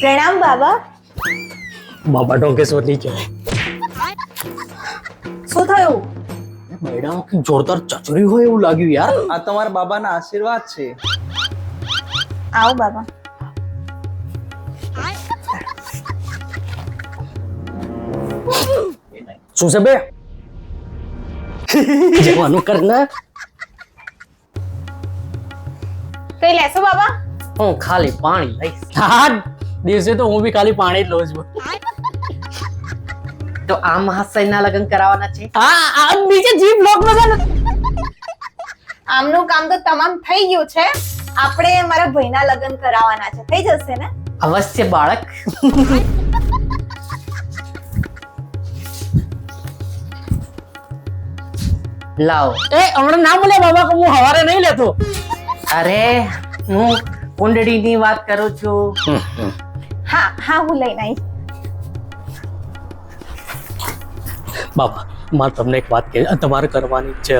પ્રણામ બાબા. બાબા ડોકેશ્વરની છે. શું થયું? મેડમ જોરદાર ચચરી હોય એવું લાગ્યું યાર. આ તમારા બાબાના આશીર્વાદ છે. આવો બાબા. શું છે બે જવાનું કર ને. કઈ લેશો બાબા? હું ખાલી પાણી લઈશ. હા દિવસે તો હું બી ખાલી પાણી જ લઉં છું. તો આ મહાશયના લગ્ન કરાવવાના છે. હા આ નીચે જીપ લોક માં આમનું કામ તો તમામ થઈ ગયું છે. આપણે મારા ભાઈના લગ્ન કરાવવાના છે. થઈ જશે ને? અવશ્ય બાળક. લાવો. એ હમણાં ના બોલે બાબા કે હું હવારે નહીં લેતો. અરે હું કુંડળીની વાત કરું છું. હા હા હું લઈને આવીશ. બાબા મારે તમને એક વાત કે તમારે કરવાની છે.